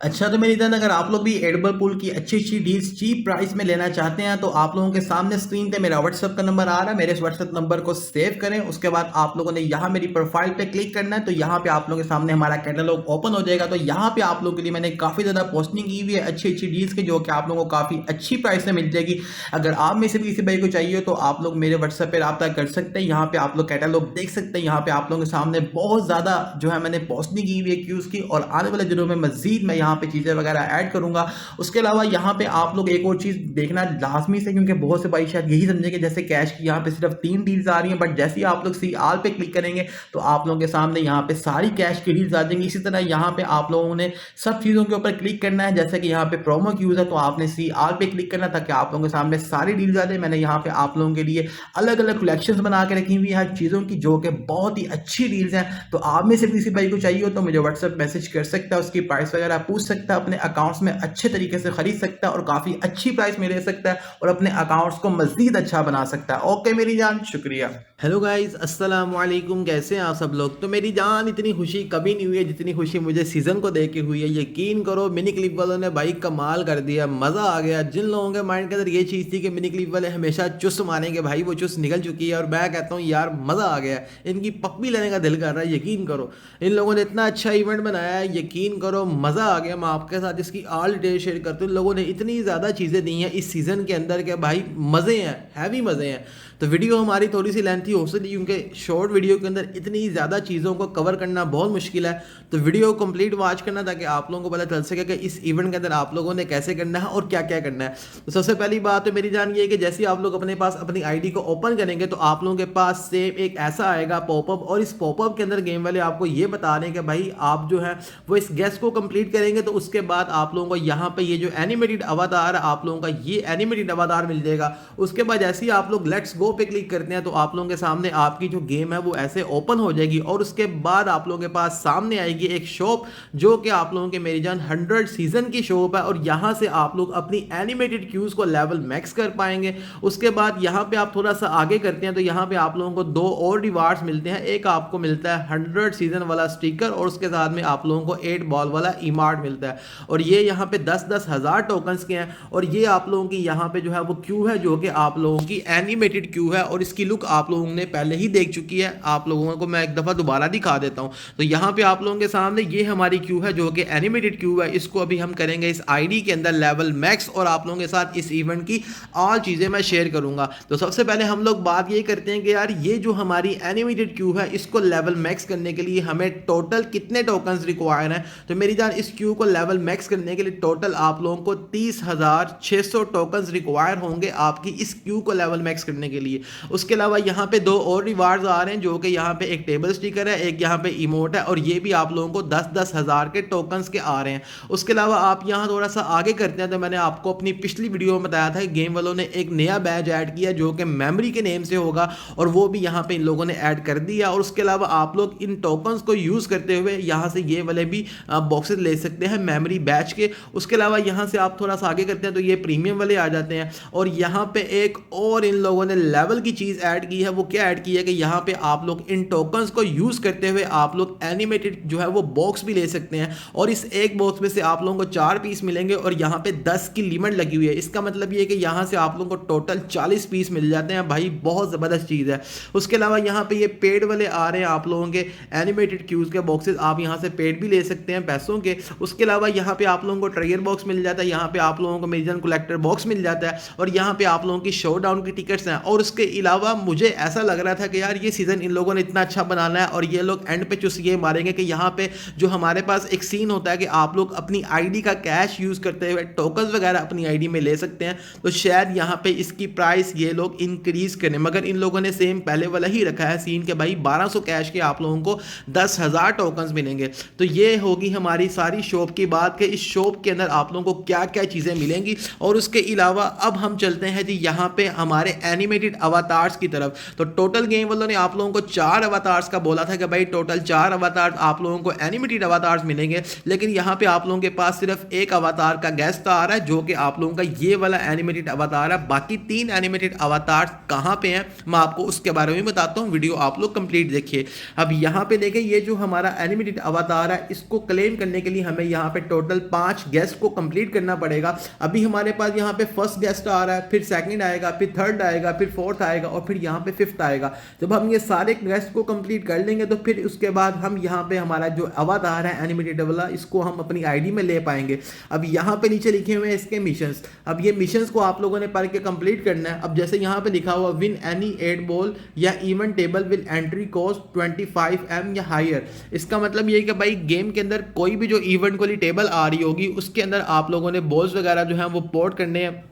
अच्छा, तो मेरी जान अगर आप लोग भी एडिबल पूल की अच्छी-अच्छी डील्स चीप प्राइस में लेना चाहते हैं, तो आप लोगों के सामने स्क्रीन पे मेरा व्हाट्सएप का नंबर आ रहा है। मेरे इस व्हाट्सएप नंबर को सेव करें। उसके बाद आप लोगों ने यहाँ मेरी प्रोफाइल पे क्लिक करना है, तो यहाँ पे आप लोगों के सामने हमारा कैटलॉग ओपन हो जाएगा। तो यहाँ पे आप लोगों के लिए मैंने काफ़ी ज़्यादा पोस्टिंग की हुई है अच्छी-अच्छी डील्स की, जो कि आप लोगों को काफ़ी अच्छी प्राइस में मिल जाएगी। अगर आप में से भी किसी भाई को चाहिए, तो आप लोग मेरे व्हाट्सएप पे राब्ता कर सकते हैं। यहाँ पे आप लोग कैटलॉग देख सकते हैं। यहाँ पे आप लोगों के सामने बहुत ज़्यादा जो है मैंने पोस्टिंग की हुई है क्यूज़ की, और आने वाले दिनों में मज़ीद मैं यहाँ पे चीज़ें वगैरह ऐड करूंगा। उसके अलावा यहाँ पे आप लोग एक और चीज़ देखना लाजमी से, क्योंकि बहुत से भाई शायद यही समझेंगे जैसे कैश की यहाँ पे सिर्फ 3 डील्स आ रही हैं, बट जैसे ही आप लोग सी आल पे क्लिक करेंगे तो आप लोगों के सामने यहाँ पे सारी कैश की डील्स आ जाएंगी। इसी तरह यहाँ पे आप लोगों ने सब चीज़ों के ऊपर क्लिक करना है। जैसे कि यहाँ पे प्रोमो क्यूज है, तो आपने सी आल पे क्लिक करना ताकि आप लोगों के सामने सारी डील्स आ जाए। मैंने यहाँ पे आप लोगों के लिए अलग अलग कलेक्शन बना के रखी हुई है चीज़ों की, जो कि बहुत ही अच्छी डील्स हैं। तो आप में से किसी भाई को चाहिए हो तो मुझे व्हाट्सएप मैसेज कर सकता है, उसकी प्राइस वगैरह पूछ सकता है, अपने अकाउंट्स में अच्छे तरीके से खरीद सकता है और काफ़ी अच्छी प्राइस में ले सकता है और अपने अकाउंट्स को मज़ीद अच्छा बना सकता है। ओके मेरी जान, शुक्रिया। हेलो गाइस, अस्सलाम वालेकुम। कैसे हैं आप सब लोग? तो मेरी जान इतनी खुशी कभी नहीं हुई है जितनी खुशी मुझे सीज़न को देख के हुई है। यकीन करो मिनी क्लिप वालों ने भाई कमाल कर दिया, मज़ा आ गया। जिन लोगों के माइंड के अंदर ये चीज़ थी कि मिनी क्लिप वाले हमेशा चुस्त मारेंगे, भाई वो चुस्त निकल चुकी है। और मैं कहता हूँ यार मज़ा आ गया, इनकी पप्पी लेने का दिल कर रहा है। यकीन करो इन लोगों ने इतना अच्छा इवेंट बनाया है, यकीन करो मज़ा आ गया। मैं आपके साथ इसकी ऑल डिटेल शेयर करता हूँ। इन लोगों ने इतनी ज़्यादा चीज़ें दी हैं इस सीज़न के अंदर के भाई मज़े हैं, हैवी मज़े हैं। तो वीडियो हमारी थोड़ी सी लेंथी हो सकती है, क्योंकि शॉर्ट वीडियो के अंदर इतनी ज़्यादा चीज़ों को कवर करना बहुत मुश्किल है। तो वीडियो कंप्लीट वॉच करना ताकि आप लोगों को पता चल सके कि इस इवेंट के अंदर आप लोगों ने कैसे करना है और क्या क्या करना है। तो सबसे पहली बात तो मेरी जान ये है कि जैसे ही आप लोग अपने पास अपनी आईडी को ओपन करेंगे तो आप लोगों के पास सेम एक ऐसा आएगा पॉपअप, और इस पॉपअप के अंदर गेम वाले आपको ये बता रहे हैं कि भाई आप जो है वो इस गेस्ट को कंप्लीट करेंगे तो उसके बाद आप लोगों को यहाँ पे ये जो एनिमेटेड अवतार आप लोगों का ये एनिमेटेड अवतार मिल जाएगा। उसके बाद जैसे ही आप लोग लेट्स गो पे क्लिक करते हैं तो आप लोगों के सामने आपकी जो गेम है वो ऐसे ओपन हो जाएगी, और उसके बाद आप लोगों के पास सामने आएगी एक शॉप, जो कि आप लोगों के मेरी जान 100 सीजन की शॉप है। और यहां से आप लोग अपनी एनिमेटेड क्यूज को लेवल मैक्स कर पाएंगे। उसके बाद यहां पे आप थोड़ा सा आगे करते हैं तो यहां पे आप लोगों को दो और रिवार्ड्स मिलते हैं। एक आपको मिलता है 100 सीजन वाला स्टिकर, और उसके साथ में आप लोगों को 8 बॉल वाला इमार्ट मिलता है, और ये यहाँ पे 10-10 हज़ार टोकन्स के हैं। और ये आप लोगों की यहाँ पे जो है वो क्यू है, जो कि आप लोगों की एनिमेटेड क्यू है, और इसकी लुक आप लोगों ने पहले ही देख चुकी है। आप लोगों को मैं एक दफ़ा दोबारा दिखा देता हूँ। तो यहाँ पे आप लोगों के सामने ये हमारी क्यू है, जो कि एनिमेटेड क्यू है। इसको अभी हम करेंगे इस आईडी के अंदर लेवल मैक्स, और आप लोगों के साथ इस इवेंट की ऑल चीज़ें मैं शेयर करूँगा। तो सबसे पहले हम लोग बात ये करते हैं कि यार ये जो हमारी एनिमेटेड क्यू है इसको लेवल मैक्स करने के लिए हमें टोटल कितने टोकन्स रिक्वायर हैं। तो मेरी जान इस क्यू को लेवल मैक्स करने के लिए टोटल आप लोगों को 30,600 टोकन्स रिक्वायर होंगे आपकी इस क्यू को लेवल मैक्स करने के लिए। उसके अलावा यहाँ पे दो और रिवार्ड्स आ रहे हैं, जो कि यहाँ पे एक टेबल स्टिकर है, एक यहाँ पे इमोट है, और ये भी आप लोगों को 10-10 हज़ार के टोकन्स के आ रहे हैं। उसके अलावा आप यहाँ थोड़ा सा आगे करते हैं तो मैंने आपको अपनी पिछली वीडियो में बताया था गेम वालों ने एक नया बैज ऐड किया जो कि मेमोरी के नेम से होगा, और वो भी यहाँ पे इन लोगों ने ऐड कर दिया। और उसके अलावा आप लोग इन टोकन्स को यूज़ करते हुए यहाँ से ये वाले भी बॉक्सेस ले सकते हैं मेमोरी बैच के। उसके अलावा यहाँ से आप थोड़ा सा आगे करते हैं तो ये प्रीमियम वाले आ जाते हैं। और यहाँ पे एक और इन लोगों ने लेवल की चीज़ ऐड की है। वो क्या ऐड की है कि यहाँ पे आप लोग इन टोकन्स को यूज़ करते हुए आप लोग एनिमेटेड जो है वो बॉक्स भी ले सकते हैं, और इस एक बॉक्स में से आप लोगों को 4 पीस मिलेंगे, और यहाँ पे 10 की लिमिट लगी हुई है। इसका मतलब ये है कि यहाँ से आप लोगों को टोटल 40 पीस मिल जाते हैं। भाई बहुत ज़बरदस्त चीज़ है। उसके अलावा यहाँ पे ये पेड वाले आ रहे हैं आप लोगों के एनिमेटेड क्यूज़ के बॉक्सेस, आप यहाँ से पेड भी ले सकते हैं पैसों के। उसके अलावा यहाँ पे आप लोगों को ट्रेयर बॉक्स मिल जाता है, यहाँ पे आप लोगों को मेजन कलेक्टर बॉक्स मिल जाता है, और यहाँ पे आप लोगों की शो डाउन की टिकट्स हैं। और उसके अलावा मुझे ऐसा लग रहा था कि यार ये सीज़न इन लोगों ने इतना अच्छा बनाना है, और ये लोग एंड पे चुस ये मारेंगे कि यहाँ पे जो हमारे पास एक सीन होता है कि आप लोग अपनी आईडी का कैश यूज़ करते हुए टोकन्स वगैरह अपनी आईडी में ले सकते हैं। तो शायद यहाँ पे इसकी प्राइस ये लोग इंक्रीज़ करें, मगर इन लोगों ने सेम पहले वाला ही रखा है सीन के भाई 1200 कैश के आप लोगों को 10,000 टोकन्स मिलेंगे। तो ये होगी हमारी सारी शॉप की बात कि इस शॉप के अंदर आप लोगों को क्या क्या चीज़ें मिलेंगी। और उसके अलावा अब हम चलते हैं जी यहाँ पे हमारे एनिमेटेड अवतार्स की तरफ। तो टोटल गेम वालों ने आप लोगों को 4 अवतार्स का बोला था कि भाई टोटल 4 अवतार आप लोगों को एनिमेटेड अवतार्स मिलेंगे, लेकिन यहाँ पे आप लोगों के पास सिर्फ एक अवतार का गेस्ट आ रहा है, जो कि आप लोगों का ये वाला एनिमेटेड अवतार है। बाकी 3 एनिमेटेड अवतार कहाँ पे हैं मैं आपको उसके बारे में बताता हूँ, वीडियो आप लोग कंप्लीट देखिए। अब यहाँ पे देखें ये जो हमारा एनिमेटेड अवतार है इसको क्लेम करने के लिए हमें यहाँ पे टोटल 5 गेस्ट को कंप्लीट करना पड़ेगा। अभी हमारे पास यहाँ पे फर्स्ट गेस्ट आ रहा है, फिर सेकंड आएगा, फिर थर्ड आएगा, फिर फोर्थ आएगा और फिर यहाँ पे फिफ्थ आएगा। जब हम ये सारे गेस्ट को कंप्लीट कर लेंगे तो फिर उसके बाद हम यहाँ पे हमारा जो अवतार है एनिमेटेड वाला, इसको हम अपनी आईडी में ले पाएंगे। अब यहाँ पे नीचे लिखे हुए हैं इसके मिशंस। अब ये मिशंस को आप लोगों ने पढ़ के कंप्लीट करना है। अब जैसे यहाँ पे लिखा हुआ विन एनी 8 बॉल या even table with entry cost 25M या हायर। इसका मतलब ये है कि भाई गेम के अंदर कोई भी जो इवेंट वाली टेबल आ रही होगी उसके अंदर आप लोगों ने बॉल्स वगैरह जो है वो पोर्ट करने हैं।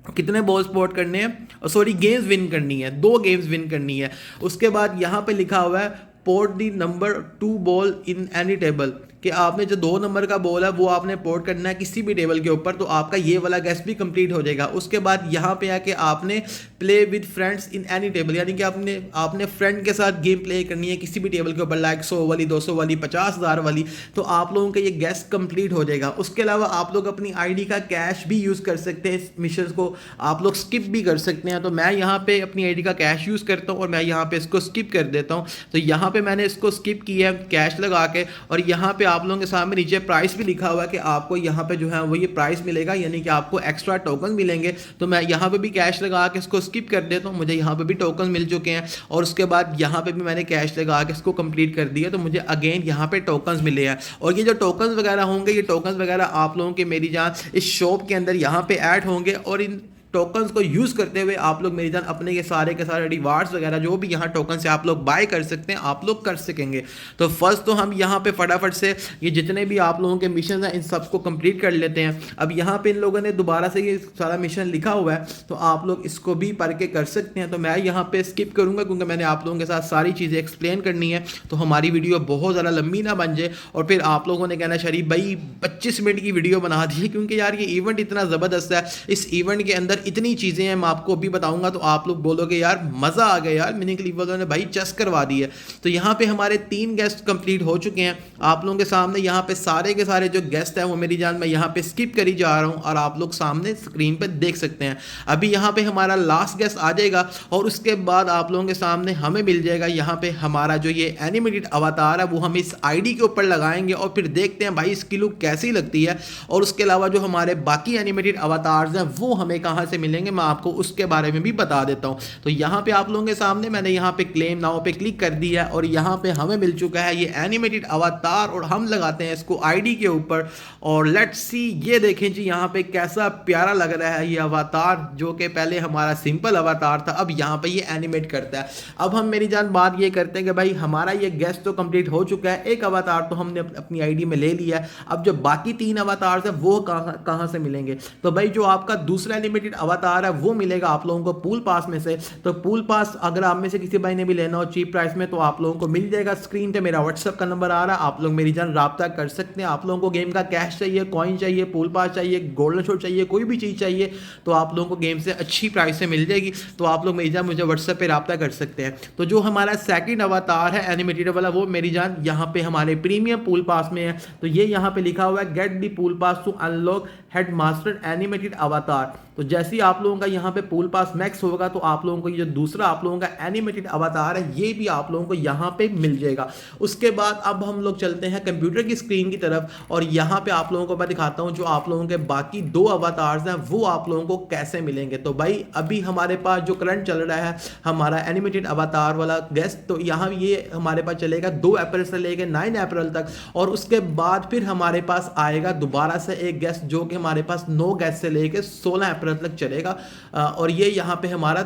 कितने बॉल्स पोर्ट करने हैं, सॉरी गेम्स विन करनी है, 2 गेम्स विन करनी है। उसके बाद यहाँ पे लिखा हुआ है port the number 2 ball in any table, कि आपने जो 2 नंबर का बॉल है वो आपने पोर्ट करना है किसी भी टेबल के ऊपर, तो आपका ये वाला गेस्ट भी कंप्लीट हो जाएगा। उसके बाद यहाँ पे आके आपने play with friends in any table, यानी कि आपने फ्रेंड के साथ गेम प्ले करनी है किसी भी टेबल के ऊपर, लाइक 100 वाली, 200 वाली, 50,000 वाली, तो आप लोगों का ये गेस्ट कंप्लीट हो जाएगा। उसके अलावा आप लोग अपनी आईडी का कैश भी यूज़ कर सकते हैं, इस मिशन को आप लोग स्किप भी कर सकते हैं। तो मैं यहाँ पे अपनी आईडी का कैश यूज़ करता हूँ और मैं यहाँ पे इसको स्किप कर देता हूँ। तो यहाँ पे मैंने इसको स्किप किया है कैश लगा के, और यहाँ पे आप लोगों के सामने नीचे प्राइस भी लिखा हुआ है कि आपको यहाँ पे जो है वो ये प्राइस मिलेगा, यानी कि आपको एक्स्ट्रा टोकन मिलेंगे। तो मैं यहाँ पे भी कैश लगा के इसको स्किप कर देता हूँ, मुझे यहाँ पे भी टोकन मिल चुके हैं। और उसके बाद यहाँ पे भी मैंने कैश लगा के इसको कंप्लीट कर दिया, तो मुझे अगेन यहाँ पे टोकन्स मिले हैं। और ये जो टोकन्स वगैरह होंगे, ये टोकन्स वगैरह आप लोगों के मेरी जान इस शॉप के अंदर यहाँ पे ऐड होंगे, और इन टोकन्स को यूज़ करते हुए आप लोग मेरी जान अपने के सारे रिवार्ड्स वगैरह जो भी यहाँ टोकन से आप लोग बाय कर सकते हैं, आप लोग कर सकेंगे। तो फर्स्ट तो हम यहाँ पे फटाफट से ये जितने भी आप लोगों के मिशन हैं इन सबको कंप्लीट कर लेते हैं। अब यहाँ पे इन लोगों ने दोबारा से ये सारा मिशन लिखा हुआ है, तो आप लोग इसको भी पढ़ के कर सकते हैं। तो मैं यहाँ पे स्किप करूँगा क्योंकि मैंने आप लोगों के साथ सारी चीज़ें एक्सप्लेन करनी है, तो हमारी वीडियो बहुत ज़्यादा लंबी ना बन जाए और फिर आप लोगों ने कहना शरीफ भाई 25 मिनट की वीडियो बना दी, क्योंकि यार ये इवेंट इतना ज़बरदस्त है। इस इवेंट के अंदर इतनी चीज़ें हैं, मैं आपको अभी बताऊंगा तो आप लोग बोलोगे यार मज़ा आ गया यार, मिनी क्लिप वालों ने भाई चस करवा दी है। तो यहाँ पे हमारे 3 गेस्ट कंप्लीट हो चुके हैं आप लोगों के सामने। यहाँ पे सारे के सारे जो गेस्ट हैं वो मेरी जान मैं यहाँ पे स्किप करी जा रहा हूँ और आप लोग सामने स्क्रीन पे देख सकते हैं। अभी यहाँ पे हमारा लास्ट गेस्ट आ जाएगा और उसके बाद आप लोगों के सामने हमें मिल जाएगा यहाँ पे हमारा जो ये एनिमेटेड अवतार है, वो हम इस आईडी के ऊपर लगाएंगे और फिर देखते हैं भाई इसकी लुक कैसी लगती है। और उसके अलावा जो हमारे बाकी एनिमेटेड अवतार्स हैं वो हमें कहाँ से मिलेंगे, मैं आपको उसके बारे में भी बता देता हूं। तो यहां पे आप लोगों के सामने मैंने यहां पे क्लेम नाउ पे क्लिक कर दिया है और यहां पे हमें मिल चुका है ये एनिमेटेड अवतार, और हम लगाते हैं इसको आईडी के ऊपर। और लेट्स सी, ये देखें जी यहां पे कैसा प्यारा लग रहा है ये अवतार, जो कि पहले हमारा सिंपल अवतार था, अब यहां पे ये एनिमेट करता है। अब हम मेरी जान बात ये करते हैं कि भाई हमारा ये गेस्ट तो कंप्लीट हो चुका है, एक अवतार तो हमने अपनी आईडी में ले लिया है, अब जो बाकी 3 अवतार है वो कहां से मिलेंगे। तो भाई जो आपका दूसरा एनिमेटेड अवतार है वो मिलेगा आप लोगों को पूल पास में से। तो पूल पास अगर आप में से किसी भाई ने भी लेना हो चीप प्राइस में तो आप लोगों को मिल जाएगा। स्क्रीन पे मेरा व्हाट्सएप का नंबर आ रहा है, आप लोग मेरी जान राब्ता कर सकते हैं। आप लोगों को गेम का कैश चाहिए, कॉइन चाहिए, पूल पास चाहिए, गोल्डन शॉट चाहिए, कोई भी चीज़ चाहिए तो आप लोगों को गेम से अच्छी प्राइस से मिल जाएगी। तो आप लोग मेरी जान मुझे व्हाट्सएप पे राब्ता कर सकते हैं। तो जो हमारा सेकंड अवतार है एनिमेटेड वाला, वो मेरी जान यहाँ पे हमारे प्रीमियम पूल पास में है। तो ये यहाँ पे लिखा हुआ है get the pool pass to unlock headmaster animated avatar. तो जैसे ही आप लोगों का यहाँ पे पूल पास मैक्स होगा तो आप लोगों को ये जो दूसरा आप लोगों का एनिमेटेड अवतार है ये भी आप लोगों को यहाँ पे मिल जाएगा। उसके बाद अब हम लोग चलते हैं कंप्यूटर की स्क्रीन की तरफ और यहाँ पे आप लोगों को मैं दिखाता हूँ जो आप लोगों के बाकी 2 अवतार्स हैं वो आप लोगों को कैसे मिलेंगे। तो भाई अभी हमारे पास जो करंट चल रहा है हमारा एनिमेटेड अवतार वाला गेस्ट, तो यहाँ ये हमारे पास चलेगा 2 अप्रैल से लेकर 9 अप्रैल तक, और उसके बाद फिर हमारे पास आएगा दोबारा से एक गेस्ट जो कि हमारे पास 9 गेस्ट से लेकर 16 अप्रैल तक चलेगा। और ये यहाँ पे हमारा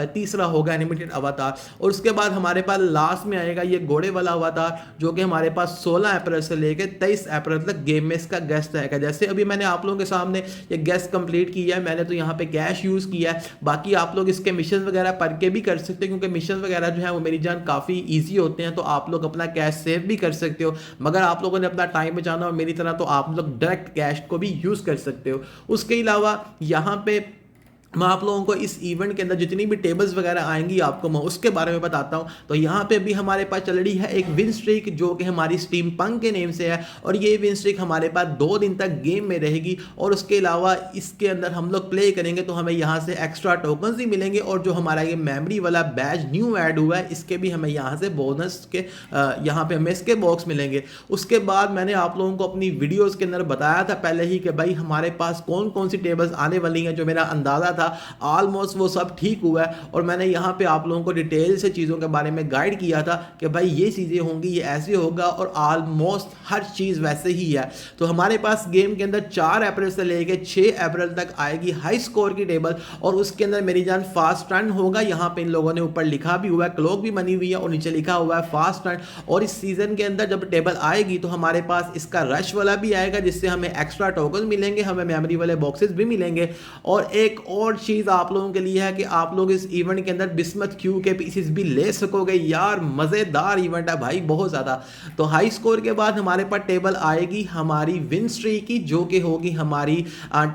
तीसरा होगा एनिमेटेड अवतार। और उसके बाद हमारे पास लास्ट में आएगा ये घोड़े वाला अवतार जो कि हमारे पास 16 अप्रैल से लेकर 23 अप्रैल तक गेम में इसका गेस्ट आएगा। जैसे अभी मैंने आप लोगों के सामने ये गेस्ट कंप्लीट किया है, मैंने तो यहाँ पे कैश यूज़ किया है। बाकी आप लोग इसके मिशन वगैरह पढ़ के भी कर सकते हो क्योंकि मिशन वगैरह जो है वो मेरी जान काफ़ी ईजी होते हैं, तो आप लोग अपना कैश सेव भी कर सकते हो। मगर आप लोगों ने अपना टाइम बचाना और मेरी तरह तो आप लोग डायरेक्ट कैश को भी यूज़ कर सकते हो। उसके अलावा यहाँ पे मैं आप लोगों को इस इवेंट के अंदर जितनी भी टेबल्स वगैरह आएंगी आपको मैं उसके बारे में बताता हूं। तो यहाँ पे भी हमारे पास चल रही है एक विन स्ट्रीक जो कि हमारी स्टीम पंक के नेम से है, और ये विन स्ट्रीक हमारे पास 2 दिन तक गेम में रहेगी। और उसके अलावा इसके अंदर हम लोग प्ले करेंगे तो हमें यहाँ से एक्स्ट्रा टोकन्स ही मिलेंगे, और जो हमारा ये मेमोरी वाला बैज न्यू ऐड हुआ है इसके भी हमें यहाँ से बोनस के यहाँ पे हमें इसके बॉक्स मिलेंगे। उसके बाद मैंने आप लोगों को अपनी वीडियोज़ के अंदर बताया था पहले ही कि भाई हमारे पास कौन कौन सी टेबल्स आने वाली हैं। जो मेरा अंदाज़ा ऑलमोस्ट वो सब ठीक हुआ है, और मैंने यहाँ पे आप लोगों को डिटेल से चीज़ों के बारे में गाइड किया था कि भाई ये चीज़ें होंगी, ये ऐसे होगा, और ऑलमोस्ट हर चीज़ वैसे ही है। तो हमारे पास गेम के अंदर 4 अप्रैल से लेके 6 अप्रैल तक आएगी हाई स्कोर की टेबल, और उसके अंदर मेरी जान फास्ट रन होगा। यहाँ पे इन लोगों ने ऊपर लिखा भी हुआ है, क्लॉक भी बनी हुई है और नीचे लिखा हुआ है फास्ट रन। और इस सीजन के अंदर जब टेबल आएगी तो हमारे पास इसका रश वाला भी आएगा, जिससे हमें एक्स्ट्रा टोकन मिलेंगे, हमें मेमोरी वाले बॉक्सेस भी मिलेंगे। और एक और चीज़ आप लोगों के लिए है कि आप लोग इस इवेंट के अंदर बिस्मथ क्यू के पीसेस भी ले सकोगे। यार मज़ेदार इवेंट है भाई, बहुत ज़्यादा। तो हाई स्कोर के बाद हमारे पास टेबल आएगी हमारी विन स्ट्रीक की, जो कि होगी हमारी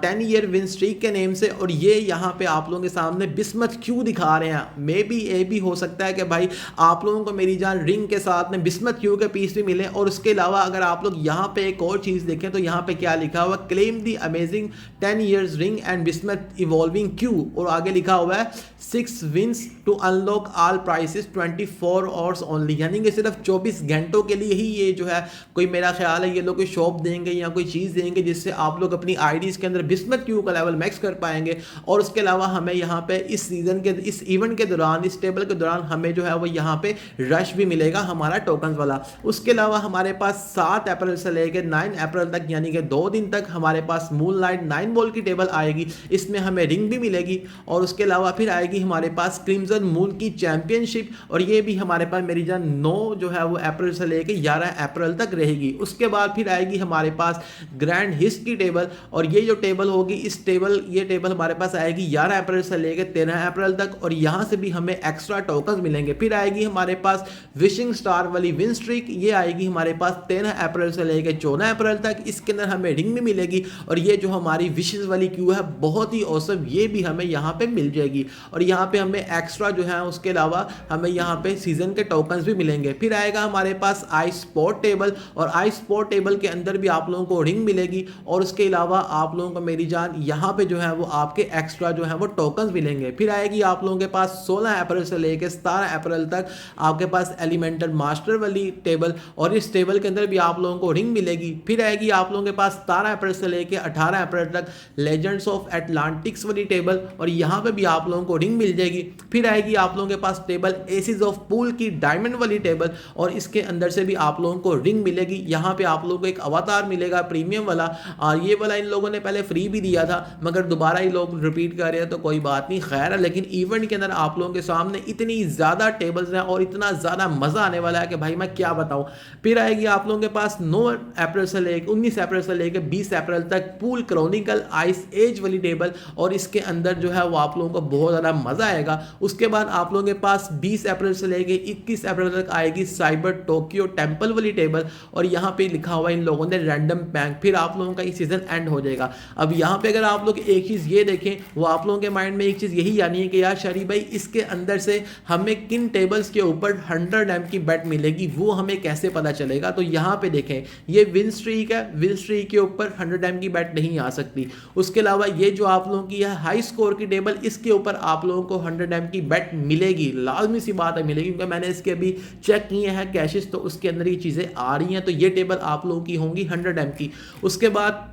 10 ईयर विन स्ट्रीक के नेम से। और ये यहाँ पे आप लोगों के सामने बिस्मथ क्यू दिखा रहे हैं। मे बी ये भी हो सकता है कि भाई आप लोगों को मेरी जान रिंग के साथ में बिस्मथ क्यू के पीस भी मिले। और उसके अलावा अगर आप लोग यहाँ पे एक और चीज़ देखें तो यहाँ पे क्या लिखा हुआ, claim the amazing 10 years ring and bismuth evolving cue, और आगे लिखा हुआ है 6 wins to unlock all prizes 24 hours only. यानी कि सिर्फ 24 घंटों के लिए ही ये जो है, कोई मेरा ख्याल है ये लोग कोई शॉप देंगे या कोई चीज़ देंगे जिससे आप लोग अपनी आईडीज़ के अंदर बिस्मथ क्यू का लेवल मैक्स कर पाएंगे। और उसके अलावा हमें यहाँ पे इस सीजन के इस इवेंट के दौरान, इस टेबल के दौरान हमें जो है वो यहाँ पे रश भी मिलेगा हमारा टोकन वाला। उसके अलावा हमारे पास 7 अप्रैल से लेकर 9 अप्रैल तक यानी कि 2 दिन तक हमारे पास मून लाइट 9 बॉल की टेबल आएगी। इसमें हमें रिंग भी मिलेगी। और उसके अलावा फिर आएगी हमारे पास क्रिम्सन मून की चैंपियनशिप, और ये भी हमारे पास मेरी जान 9 जो है वो अप्रैल से लेकर 11 अप्रैल तक रहेगी। उसके बाद फिर आएगी हमारे पास ग्रैंड हिस्ट की टेबल, और ये जो टेबल होगी ये टेबल हमारे पास आएगी 11 अप्रैल से लेकर 13 अप्रैल तक, और यहाँ से भी हमें एक्स्ट्रा टोकन मिलेंगे। फिर आएगी हमारे पास विशिंग स्टार वाली विन स्ट्रीक, ये आएगी हमारे पास 13 अप्रैल से लेकर 14 अप्रैल तक। इसके अंदर हमें रिंग भी मिलेगी, और ये जो हमारी विशेस वाली क्यू है बहुत ही औसम, ये भी हमें यहाँ पे मिल जाएगी। और यहाँ पे हमें एक्स्ट्रा जो है उसके अलावा हमें यहाँ पे सीजन के टोकन्स भी मिलेंगे। फिर आएगा हमारे पास आई स्पोर्ट टेबल, और आई स्पोर्ट टेबल के अंदर भी आप लोगों को रिंग मिलेगी। और उसके अलावा आप लोगों को मेरी जान यहाँ पे जो है वो आपके एक्स्ट्रा जो है वो टोकन्स मिलेंगे। फिर आएगी आप लोगों के पास 16 अप्रैल से लेकर 17 अप्रैल तक आपके पास एलिमेंटल मास्टर वाली टेबल, और इस टेबल के अंदर भी आप लोगों को रिंग मिलेगी। फिर आएगी आप लोगों के पास 17 अप्रैल से लेकर 18 अप्रैल तक लेजेंड्स ऑफ एटलांटिक्स वाली टेबल, और यहाँ पे भी आप लोगों को रिंग मिल जाएगी। फिर आएगी आप लोगों के पास टेबल एसिस ऑफ पूल की डायमंड वाली टेबल, और इसके अंदर से भी आप लोगों को रिंग मिलेगी। यहाँ पे आप लोगों को एक अवतार मिलेगा प्रीमियम वाला, और ये वाला इन लोगों ने पहले फ्री भी दिया था मगर दोबारा ही लोग रिपीट कर रहे हैं तो कोई बात नहीं, खैर है। लेकिन इवेंट के अंदर आप लोगों के सामने इतनी ज़्यादा टेबल्स हैं और इतना ज़्यादा मज़ा आने वाला है कि भाई मैं क्या बताऊँ। फिर आएगी आप लोगों के पास 19 अप्रैल से लेकर 20 अप्रैल तक पूल क्रॉनिकल आइस एज वाली टेबल, और इसके अंदर जो है वो आप लोगों को बहुत ज़्यादा मज़ा आएगा। उसके बाद आप लोगों के पास 20 अप्रैल से लेकर 21 अप्रैल तक आएगी साइबर टोक्यो टेम्पल वाली टेबल, और यहाँ पे लिखा हुआ इन लोगों ने रैंडम बैंक। फिर आप लोगों का ये सीजन एंड हो जाएगा। अब यहाँ पे अगर आप लोग एक चीज़ ये देखें, वो आप लोगों के माइंड में एक चीज़ यही आनी है कि यार शरीफ भाई इसके अंदर से हमें किन टेबल्स के ऊपर 100 एम की बेट मिलेगी, वो हमें कैसे पता चलेगा। तो यहाँ पे देखें ये विन स्ट्रीक है, विन स्ट्रीक के ऊपर 100 एम की बेट नहीं आ सकती। उसके अलावा ये जो आप लोगों की है हाई स्कोर की टेबल, इसके ऊपर आप लोगों को 100 एम की बेट मिलेगी, लाजमी सी बात है मिलेगी, क्योंकि मैंने इसके अभी चेक किए हैं कैशेस, तो उसके अंदर ये चीज़ें आ रही हैं। तो ये टेबल आप लोगों की होंगी 100 एम की। उसके बाद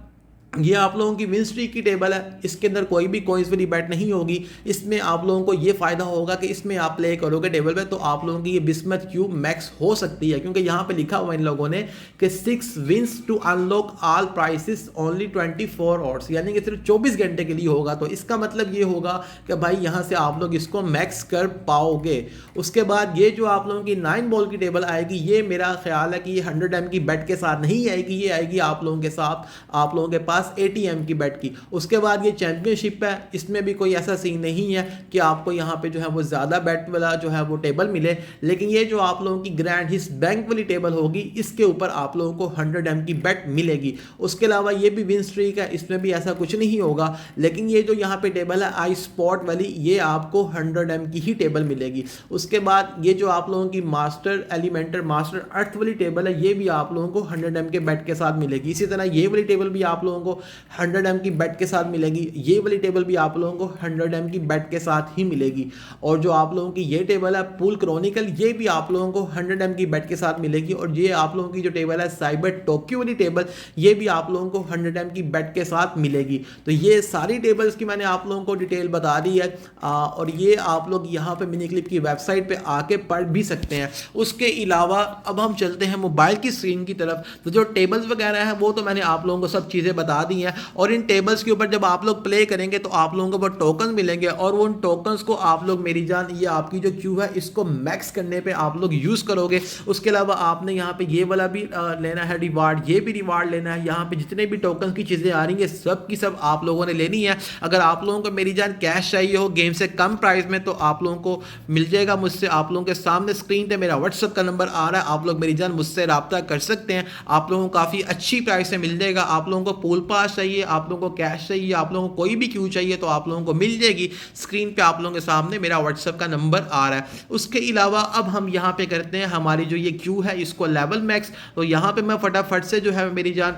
ये आप लोगों की विन स्ट्रीक की टेबल है, इसके अंदर कोई भी कोइंस वाली बैट नहीं होगी। इसमें आप लोगों को ये फ़ायदा होगा कि इसमें आप प्ले करोगे टेबल पे तो आप लोगों की ये बिस्मथ क्यूब मैक्स हो सकती है, क्योंकि यहाँ पे लिखा हुआ इन लोगों ने कि 6 wins to unlock all prizes only 24 hours, यानी कि सिर्फ 24 घंटे के लिए होगा। तो इसका मतलब ये होगा कि भाई यहाँ से आप लोग इसको मैक्स कर पाओगे। उसके बाद ये जो आप लोगों की 9 बॉल की टेबल आएगी, ये मेरा ख्याल है कि ये 100 एम की बेट के साथ नहीं आएगी, ये आएगी आप लोगों के साथ, आप लोगों के पास 50 ATM की बेट की। उसके बाद ये चैंपियनशिप है, इसमें भी कोई ऐसा सीन नहीं है कि आपको यहाँ पे जो है वो ज़्यादा बेट वाला जो है वो टेबल मिले, लेकिन ये जो आप लोगों की ग्रैंड हिट्स बैंक वाली टेबल होगी, इसके ऊपर आप लोगों को 100M की बेट मिलेगी। उसके अलावा ये भी विन स्ट्रीक है, इसमें भी ऐसा कुछ नहीं होगा, लेकिन ये जो यहाँ पे टेबल है आई स्पॉट वाली, ये आपको 100M की ही टेबल मिलेगी। उसके बाद ये जो आप लोगों की मास्टर एलिमेंटर मास्टर अर्थ वाली टेबल है, ये भी आप लोगों को 100M के बेट के साथ मिलेगी। इसी तरह ये वाली टेबल भी आप लोगों को 100M की बेट के साथ मिलेगी, ये वाली टेबल भी आप लोगों को 100M की बेट के साथ ही मिलेगी। और जो आप लोगों की ये टेबल है पूल क्रॉनिकल, ये भी आप लोगों को 100M की बेट के साथ मिलेगी। और ये आप लोगों की जो टेबल है साइबर टोक्यो वाली टेबल, ये भी आप लोगों को 100M की बेट के साथ मिलेगी। तो ये सारी टेबल्स की मैंने आप लोगों को डिटेल बता दी है, और ये आप लोग यहाँ पे मिनी क्लिप की वेबसाइट पे आके पढ़ भी सकते हैं। उसके अलावा अब हम चलते हैं मोबाइल की स्क्रीन की तरफ। तो जो टेबल्स वगैरह हैं वो तो मैंने आप लोगों को सब चीज़ें बता दी हैं, और इन टेबल्स के ऊपर जब आप लोग प्ले करेंगे तो आप लोगों को वो टोकन मिलेंगे, और वो उन टोकन्स को आप लोग मेरी जान ये आपकी जो क्यू है इसको मैक्स करने पे आप लोग यूज़ करोगे। उसके अलावा आपने यहाँ पे ये वाला भी लेना है रिवार्ड, ये भी रिवार्ड लेना है। यहाँ पे जितने भी टोकन की चीज़ें आ रही हैं सब की सब आप लोगों ने लेनी है। अगर आप लोगों को मेरी जान कैश चाहिए हो गेम से कम प्राइस में, तो आप लोगों को मिल जाएगा मुझसे। आप लोगों के सामने स्क्रीन पे मेरा व्हाट्सएप का नंबर आ रहा है, आप लोग मेरी जान मुझसे रब्ता कर सकते हैं। आप लोगों को काफ़ी अच्छी प्राइस से मिल जाएगा। आप लोगों को पूल पास चाहिए, आप लोगों को कैश चाहिए, आप लोगों को कोई भी क्यू चाहिए, तो आप लोगों को मिल जाएगी। स्क्रीन पे आप लोगों के सामने मेरा व्हाट्सएप का नंबर आ रहा है। उसके अलावा अब हम यहाँ पे करते हैं हमारी जो ये क्यू है इसको लेवल मैक्स। तो यहाँ पे मैं फटाफट से जो है मेरी जान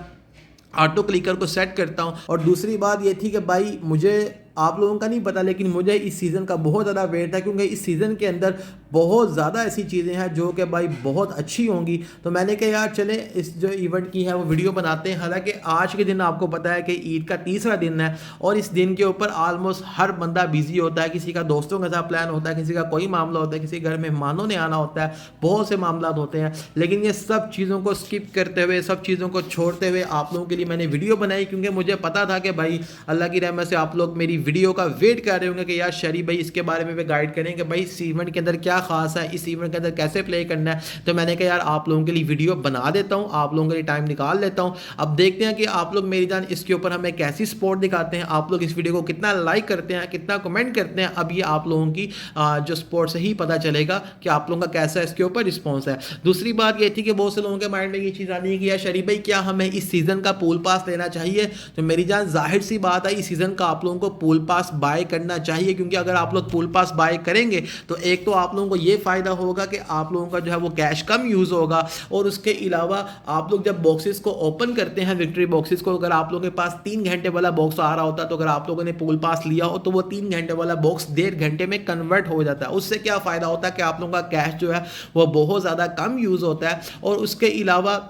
ऑटो क्लिकर को सेट करता हूँ। और दूसरी बात ये थी कि भाई मुझे आप लोगों का नहीं पता, लेकिन मुझे इस सीज़न का बहुत ज़्यादा वेट था, क्योंकि इस सीज़न के अंदर बहुत ज़्यादा ऐसी चीज़ें हैं जो कि भाई बहुत अच्छी होंगी। तो मैंने कहा यार चले इस जो इवेंट की है वो वीडियो बनाते हैं। हालांकि आज के दिन आपको पता है कि ईद का तीसरा दिन है, और इस दिन के ऊपर ऑलमोस्ट हर बंदा बिजी होता है। किसी का दोस्तों के साथ प्लान होता है, किसी का कोई मामला होता है, किसी घर मेहमानों ने आना होता है, बहुत से मामला होते हैं। लेकिन ये सब चीज़ों को स्किप करते हुए, सब चीज़ों को छोड़ते हुए आप लोगों के लिए मैंने वीडियो बनाई, क्योंकि मुझे पता था कि भाई अल्लाह की रहमत से आप लोग मेरी वीडियो का वेट कर रहे होंगे कि यार शरी भाई इसके बारे में भी गाइड करेंगे, भाई इस इवेंट के अंदर क्या खास है, इस इवेंट के अंदर कैसे प्ले करना है। तो मैंने कहा यार आप लोगों के लिए वीडियो बना देता हूं, आप लोगों के लिए टाइम निकाल लेता हूं। अब देखते हैं कि आप लोग मेरी जान इसके ऊपर हमें कैसी सपोर्ट दिखाते हैं, आप लोग इस वीडियो को कितना लाइक करते हैं, कितना कमेंट करते हैं। अब ये आप लोगों की जो सपोर्ट से ही पता चलेगा कि आप लोगों का कैसा इसके ऊपर रिस्पॉन्स है। दूसरी बात ये थी कि बहुत से लोगों के माइंड में ये चीज़ आनी है कि यार शरी भाई क्या हमें इस सीज़न का पूल पास लेना चाहिए। तो मेरी जान जाहिर सी बात है इस सीज़न का आप लोगों को पूल पास बाय करना चाहिए, क्योंकि अगर आप लोग पूल पास बाय करेंगे तो एक तो आप लोगों को ये फायदा होगा कि आप लोगों का जो है वो कैश कम यूज होगा, और उसके अलावा आप लोग जब बॉक्सेस को ओपन करते हैं विक्ट्री बॉक्सेस को, अगर आप लोगों के पास 3 घंटे वाला बॉक्स आ रहा होता है, तो अगर आप लोगों ने पूल पास लिया हो तो वो 3 घंटे वाला बॉक्स 1.5 घंटे में कन्वर्ट हो जाता है। उससे क्या फायदा होता है कि आप लोगों का कैश जो है वो बहुत ज़्यादा कम यूज होता है। और उसके अलावा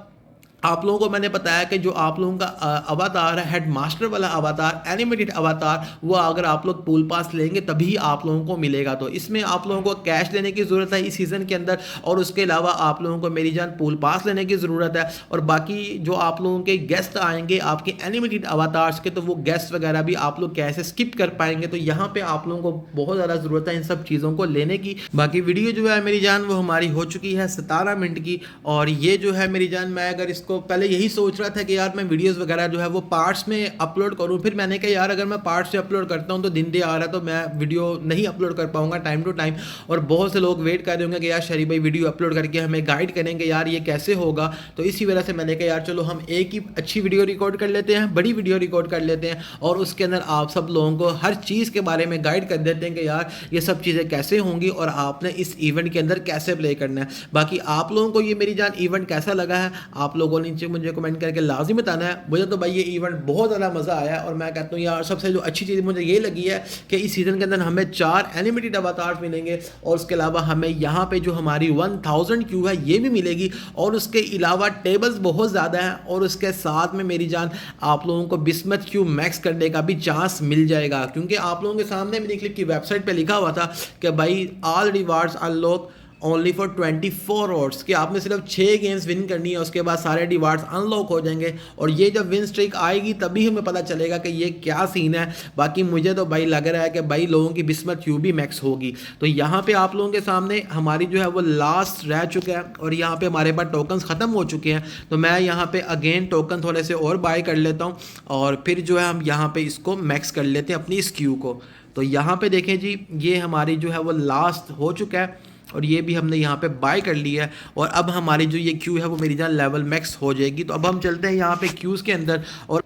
आप लोगों को मैंने बताया कि जो आप लोगों का अवतार है हेड मास्टर वाला अवतार, एनिमेटेड अवतार, वो अगर आप लोग पूल पास लेंगे तभी आप लोगों को मिलेगा। तो इसमें आप लोगों को कैश लेने की ज़रूरत है इस सीज़न के अंदर, और उसके अलावा आप लोगों को मेरी जान पूल पास लेने की ज़रूरत है। और बाकी जो आप लोगों के गेस्ट आएंगे आपके एनिमेटेड अवतार्स के, तो वो गेस्ट वगैरह भी आप लोग कैसे स्किप कर पाएंगे। तो यहाँ पर आप लोगों को बहुत ज़्यादा ज़रूरत है इन सब चीज़ों को लेने की। बाकी वीडियो जो है मेरी जान वो हमारी हो चुकी है 17 मिनट की, और ये जो है मेरी जान मैं अगर इसको पहले यही सोच रहा था कि यार मैं वीडियोस वगैरह जो है वो पार्ट्स में अपलोड करूं, फिर मैंने कहा यार अगर मैं पार्ट्स से अपलोड करता हूं तो दिन दे आ रहा है तो मैं वीडियो नहीं अपलोड कर पाऊंगा टाइम टू टाइम। और बहुत से लोग वेट कर रहे होंगे कि यार शरीफ भाई वीडियो अपलोड करके हमें गाइड करेंगे, यार ये कैसे होगा। तो इसी वजह से मैंने कहा यार चलो हम एक ही अच्छी वीडियो रिकॉर्ड कर लेते हैं, बड़ी वीडियो रिकॉर्ड कर लेते हैं, और उसके अंदर आप सब लोगों को हर चीज़ के बारे में गाइड कर देते हैं कि यार ये सब चीज़ें कैसे होंगी और आपने इस इवेंट के अंदर कैसे प्ले करना है। बाकी आप लोगों को ये मेरी जान इवेंट कैसा लगा है आप लोगों ने नीचे मुझे कमेंट करके लाजिम बताना है। मुझे तो भाई ये इवेंट बहुत ज़्यादा मज़ा आया, और मैं कहता हूँ यार सबसे जो अच्छी चीज़ मुझे ये लगी है कि इस सीज़न के अंदर हमें 4 एनिमेटेड अवतार्स मिलेंगे, और उसके अलावा हमें यहाँ पे जो हमारी 1000 क्यू है ये भी मिलेगी, और उसके अलावा टेबल्स बहुत ज़्यादा हैं, और उसके साथ में मेरी जान आप लोगों को बिस्मत क्यू मैक्स करने का भी चांस मिल जाएगा। क्योंकि आप लोगों के सामने मेरी क्लिप की वेबसाइट पर लिखा हुआ था कि भाई all rewards unlock only for 24 hours कि आपने सिर्फ 6 गेम्स विन करनी है, उसके बाद सारे रिवार्ड्स अनलॉक हो जाएंगे और ये जब विन स्ट्रीक आएगी तभी हमें पता चलेगा कि ये क्या सीन है। बाकी मुझे तो भाई लग रहा है कि भाई लोगों की बिस्मत यूं भी मैक्स होगी। तो यहाँ पे आप लोगों के सामने हमारी जो है वो लास्ट रह चुका है और यहाँ पे हमारे पास टोकन्स ख़त्म हो चुके हैं। तो मैं यहाँ पे अगेन टोकन थोड़े से और बाय कर लेता हूँ और फिर जो है हम यहाँ पे इसको मैक्स कर लेते हैं अपनी इस क्यू को। तो यहाँ पे देखें जी, ये हमारी जो है वो लास्ट हो चुका है और ये भी हमने यहाँ पे बाय कर लिया है और अब हमारी जो ये क्यू है वो मेरी जान लेवल मैक्स हो जाएगी। तो अब हम चलते हैं यहाँ पे क्यूज़ के अंदर और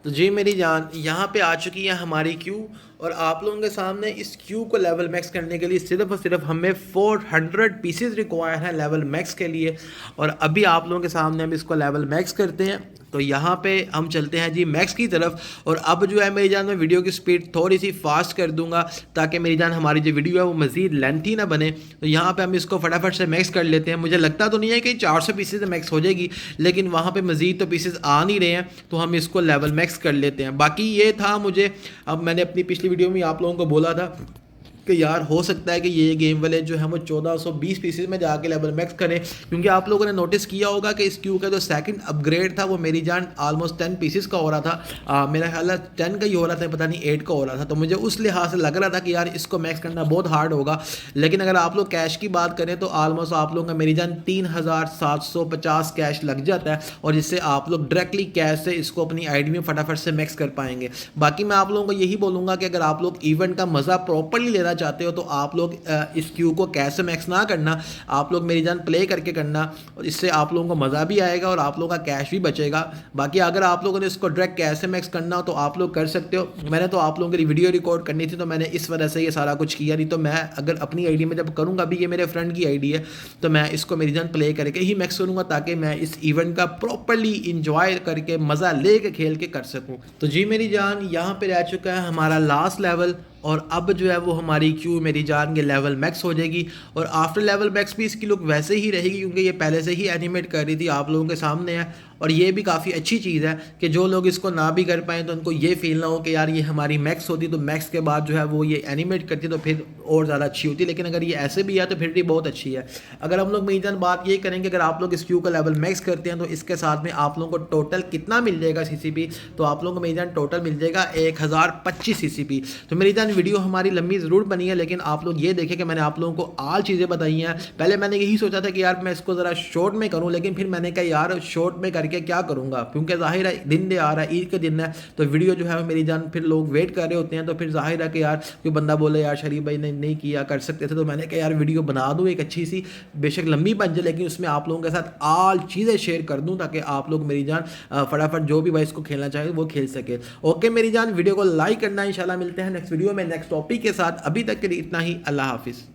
तो जी मेरी जान यहाँ पे आ चुकी है हमारी क्यू और आप लोगों के सामने इस क्यू को लेवल मैक्स करने के लिए सिर्फ और सिर्फ हमें 400 पीसेस रिक्वायर है लेवल मैक्स के लिए। और अभी आप लोगों के सामने हम इसको लेवल मैक्स करते हैं। तो यहाँ पे हम चलते हैं जी मैक्स की तरफ और अब जो है मेरी जान मैं वीडियो की स्पीड थोड़ी सी फास्ट कर दूंगा ताकि मेरी जान हमारी जो वीडियो है वो मज़ीद लेंथी ना बने। तो यहाँ पे हम इसको फटाफट से मैक्स कर लेते हैं। मुझे लगता तो नहीं है कि 400 पीसेज से मैक्स हो जाएगी, लेकिन वहाँ पे मज़ीद तो पीसेज आ नहीं रहे हैं, तो हम इसको लेवल मैक्स कर लेते हैं। बाकी ये था मुझे, अब मैंने अपनी पिछली वीडियो में आप लोगों को बोला था कि यार हो सकता है कि ये गेम वाले जो है वो 1420 पीसेस में जाके लेवल मैक्स करें, क्योंकि आप लोगों ने नोटिस किया होगा कि इस क्यू का जो सेकंड अपग्रेड था वो मेरी जान ऑलमोस्ट 10 पीसेस का हो रहा था। मेरा ख्याल है 10 का ही हो रहा था, पता नहीं 8 का हो रहा था। तो मुझे उस लिहाज से लग रहा था कि यार इसको मैक्स करना बहुत हार्ड होगा, लेकिन अगर आप लोग कैश की बात करें तो ऑलमोस्ट आप लोगों का मेरी जान 3750 कैश लग जाता है और जिससे आप लोग डायरेक्टली कैश से इसको अपनी आईडी में फटाफट से मैक्स कर पाएंगे। बाकी मैं आप लोगों को यही बोलूँगा कि अगर आप लोग इवेंट का मज़ा प्रॉपरली लेना चाहते हो तो आप लोग इस क्यू को कैसे मैक्स ना करना, आप लोग मेरी जान प्ले करके करना और इससे आप लोगों को मज़ा भी आएगा और आप लोगों का कैश भी बचेगा। बाकी अगर आप लोगों ने इसको डायरेक्ट कैसे मैक्स करना हो तो आप लोग कर सकते हो। मैंने तो आप लोगों की वीडियो रिकॉर्ड करनी थी तो मैंने इस वजह से ये सारा कुछ किया, नहीं तो मैं अगर अपनी आईडी में जब करूँगा, अभी ये मेरे फ्रेंड की आईडी है तो मैं इसको मेरी जान प्ले करके ही मैक्स करूँगा ताकि मैं इस इवेंट का प्रॉपरली इंजॉय करके मज़ा ले के खेल के कर सकूँ। तो जी मेरी जान यहाँ पर रह चुका है हमारा लास्ट लेवल और अब जो है वो हमारी क्यू मेरी जान के लेवल मैक्स हो जाएगी और आफ्टर लेवल मैक्स भी इसकी लुक वैसे ही रहेगी क्योंकि ये पहले से ही एनिमेट कर रही थी, आप लोगों के सामने है। और ये भी काफ़ी अच्छी चीज़ है कि जो लोग इसको ना भी कर पाएँ तो उनको ये फील ना हो कि यार ये हमारी मैक्स होती तो मैक्स के बाद जो है वो ये एनिमेट करती तो फिर और ज़्यादा अच्छी होती, लेकिन अगर ये ऐसे भी है तो फिर भी बहुत अच्छी है। अगर हम लोग मेरी जान बात ये करेंगे, अगर आप लोग इस क्यू का लेवल मैक्स करते हैं तो इसके साथ में आप लोगों को टोटल कितना मिल जाएगा CCP, तो आप लोगों को मेरी जान टोटल मिल जाएगा 1025 CCP। तो मेरी जान वीडियो हमारी लंबी ज़रूर बनी है, लेकिन आप लोग ये देखें कि मैंने आप लोगों को आल चीज़ें बताई हैं। पहले मैंने यही सोचा था कि यार मैं इसको ज़रा शॉर्ट में करूँ, लेकिन फिर मैंने कहा यार शॉर्ट में करके क्या करूँगा, क्योंकि जाहिर है दिन दे आ रहा है, ईद के दिन है तो वीडियो जो है मेरी जान फिर लोग वेट कर रहे होते हैं, तो फिर जाहिर है कि यार कोई बंदा बोले यार शरीफ भाई ने नहीं किया कर सकते थे, तो मैंने कहा यार वीडियो बना दूँ एक अच्छी सी, बेशक लंबी बन जाए लेकिन उसमें आप लोगों के साथ आल चीज़ें शेयर कर दूँ ताकि आप लोग मेरी जान फटाफट जो भी भाई इसको खेलना चाहे वो खेल सके। ओके मेरी जान, वीडियो को लाइक करना, इंशाल्लाह मिलते हैं नेक्स्ट वीडियो में नेक्स्ट टॉपिक के साथ। अभी तक के लिए इतना ही, अल्लाह हाफिज़।